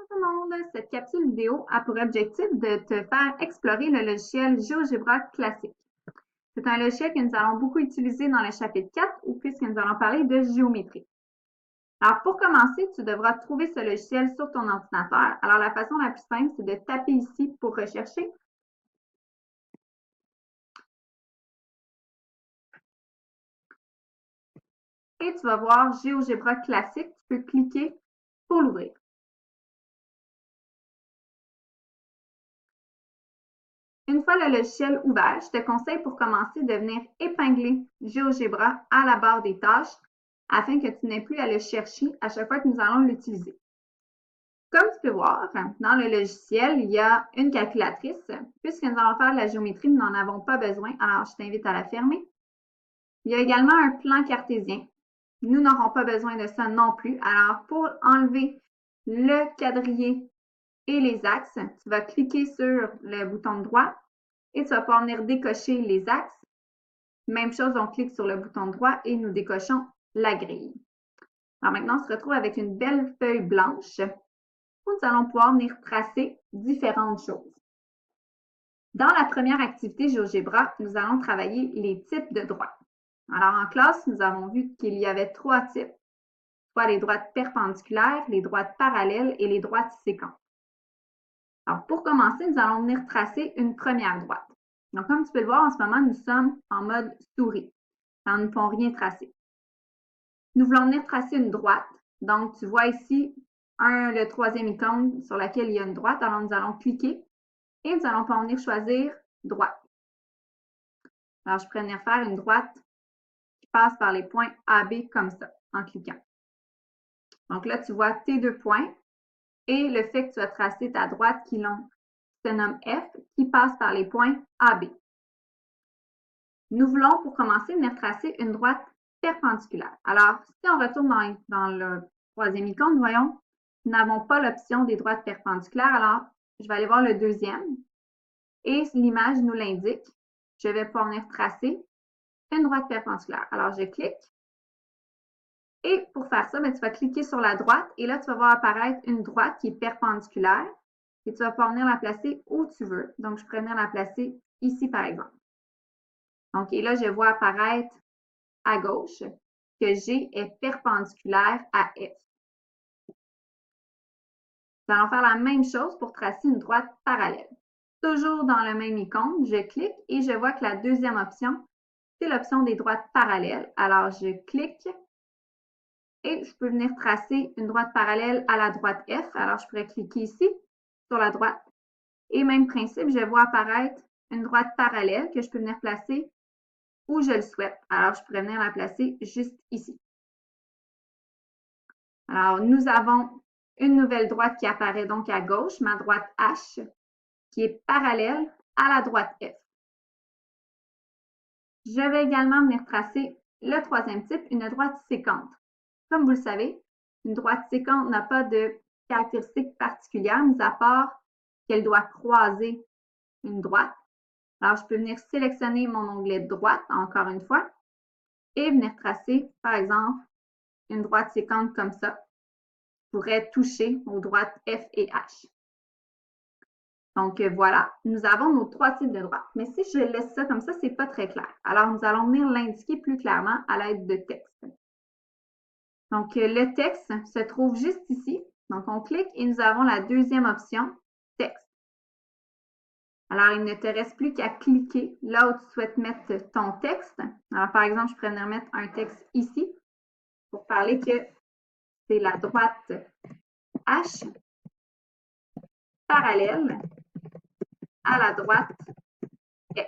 Bonjour tout le monde! Cette capsule vidéo a pour objectif de te faire explorer le logiciel GeoGebra classique. C'est un logiciel que nous allons beaucoup utiliser dans le chapitre 4 ou puisque nous allons parler de géométrie. Alors pour commencer, tu devras trouver ce logiciel sur ton ordinateur. Alors la façon la plus simple, c'est de taper ici pour rechercher. Et tu vas voir GeoGebra classique, tu peux cliquer pour l'ouvrir. Une fois le logiciel ouvert, je te conseille pour commencer de venir épingler GeoGebra à la barre des tâches afin que tu n'aies plus à le chercher à chaque fois que nous allons l'utiliser. Comme tu peux voir, dans le logiciel, il y a une calculatrice. Puisque nous allons faire de la géométrie, nous n'en avons pas besoin, alors je t'invite à la fermer. Il y a également un plan cartésien. Nous n'aurons pas besoin de ça non plus. Alors, pour enlever le quadrillé et les axes, tu vas cliquer sur le bouton droit et tu vas pouvoir venir décocher les axes. Même chose, on clique sur le bouton droit et nous décochons la grille. Alors maintenant, on se retrouve avec une belle feuille blanche où nous allons pouvoir venir tracer différentes choses. Dans la première activité GeoGebra, nous allons travailler les types de droites. Alors en classe, nous avons vu qu'il y avait 3 types, soit les droites perpendiculaires, les droites parallèles et les droites séquentes. Alors pour commencer, nous allons venir tracer une première droite. Donc comme tu peux le voir, en ce moment, nous sommes en mode souris. Alors nous ne pouvons rien tracer. Nous voulons venir tracer une droite. Donc tu vois ici le troisième icône sur laquelle il y a une droite. Alors nous allons cliquer et nous allons pouvoir venir choisir droite. Alors je pourrais venir faire une droite qui passe par les points AB comme ça, en cliquant. Donc là, tu vois tes 2 points et le fait que tu as tracé ta droite qui se nomme F, qui passe par les points AB. Nous voulons, pour commencer, venir tracer une droite perpendiculaire. Alors, si on retourne dans le troisième icône, voyons, nous n'avons pas l'option des droites perpendiculaires. Alors, je vais aller voir le deuxième et l'image nous l'indique. Je vais pouvoir venir tracer une droite perpendiculaire. Alors, je clique. Et pour faire ça, tu vas cliquer sur la droite et là, tu vas voir apparaître une droite qui est perpendiculaire et tu vas pouvoir venir la placer où tu veux. Donc, je pourrais venir la placer ici, par exemple. Donc, et là, je vois apparaître à gauche que G est perpendiculaire à F. Nous allons faire la même chose pour tracer une droite parallèle. Toujours dans le même icône, je clique et je vois que la deuxième option, c'est l'option des droites parallèles. Alors, je clique et je peux venir tracer une droite parallèle à la droite F. Alors, je pourrais cliquer ici sur la droite. Et même principe, je vois apparaître une droite parallèle que je peux venir placer où je le souhaite. Alors, je pourrais venir la placer juste ici. Alors, nous avons une nouvelle droite qui apparaît donc à gauche, ma droite H, qui est parallèle à la droite F. Je vais également venir tracer le troisième type, une droite séquente. Comme vous le savez, une droite séquente n'a pas de caractéristiques particulières, mis à part qu'elle doit croiser une droite. Alors, je peux venir sélectionner mon onglet droite, encore une fois, et venir tracer, par exemple, une droite séquente comme ça. Je pourrais toucher aux droites F et H. Donc, voilà, nous avons nos 3 types de droites. Mais si je laisse ça comme ça, ce n'est pas très clair. Alors, nous allons venir l'indiquer plus clairement à l'aide de texte. Donc, le texte se trouve juste ici. Donc, on clique et nous avons la deuxième option, texte. Alors, il ne te reste plus qu'à cliquer là où tu souhaites mettre ton texte. Alors, par exemple, je pourrais venir mettre un texte ici pour parler que c'est la droite H parallèle à la droite F.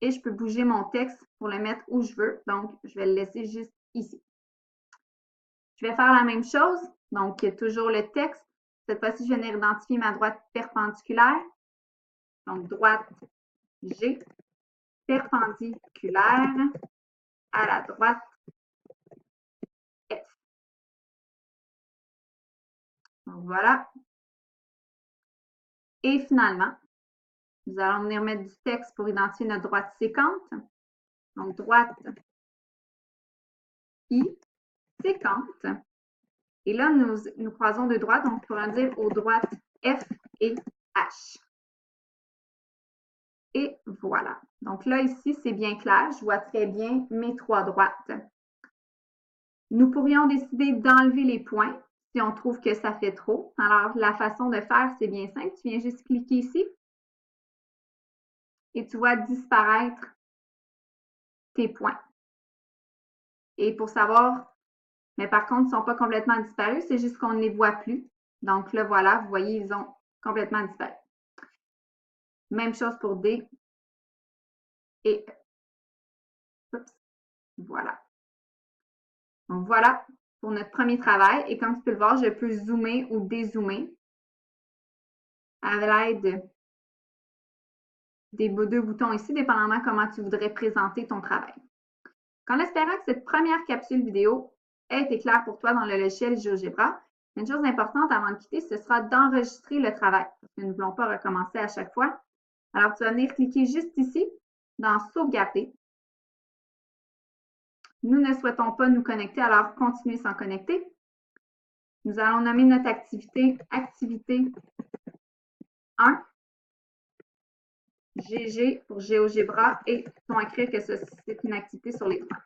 Et je peux bouger mon texte pour le mettre où je veux. Donc, je vais le laisser juste ici. Je vais faire la même chose. Donc, toujours le texte. Cette fois-ci, je vais venir identifier ma droite perpendiculaire. Donc, droite G perpendiculaire à la droite F. Donc, voilà. Et finalement, nous allons venir mettre du texte pour identifier notre droite séquente. Donc, droite I séquente Et là, nous croisons deux droites, donc on pourra dire aux droites F et H. Et voilà. Donc là, ici, c'est bien clair. Je vois très bien mes trois droites. Nous pourrions décider d'enlever les points si on trouve que ça fait trop. Alors, la façon de faire, c'est bien simple. Tu viens juste cliquer ici et tu vois disparaître tes points. Et pour savoir, mais par contre, ils ne sont pas complètement disparus, c'est juste qu'on ne les voit plus. Donc là, voilà, vous voyez, ils ont complètement disparu. Même chose pour D et E. Oups, voilà. Donc voilà pour notre premier travail. Et comme tu peux le voir, je peux zoomer ou dézoomer à l'aide des deux boutons ici, dépendamment comment tu voudrais présenter ton travail. En espérant que cette première capsule vidéo ait été claire pour toi dans le logiciel GeoGebra, une chose importante avant de quitter, ce sera d'enregistrer le travail. Nous ne voulons pas recommencer à chaque fois. Alors, tu vas venir cliquer juste ici dans Sauvegarder. Nous ne souhaitons pas nous connecter, alors continuer sans connecter. Nous allons nommer notre activité Activité 1. GG pour GeoGebra et on va écrire que c'est une activité sur les trois.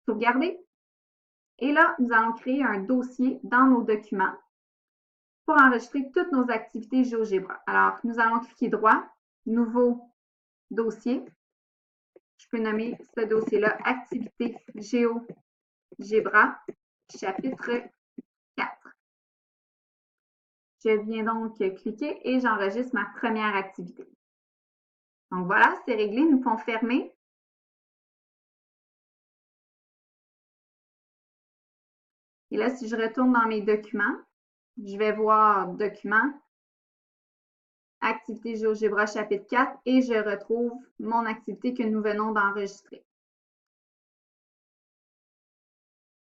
Sauvegarder. Et là, nous allons créer un dossier dans nos documents pour enregistrer toutes nos activités GeoGebra. Alors, nous allons cliquer droit, Nouveau dossier. Je peux nommer ce dossier-là Activité GeoGebra, chapitre 4. Je viens donc cliquer et j'enregistre ma première activité. Donc voilà, c'est réglé. Nous pouvons fermer. Et là, si je retourne dans mes documents, je vais voir Documents, Activité GeoGebra chapitre 4 et je retrouve mon activité que nous venons d'enregistrer.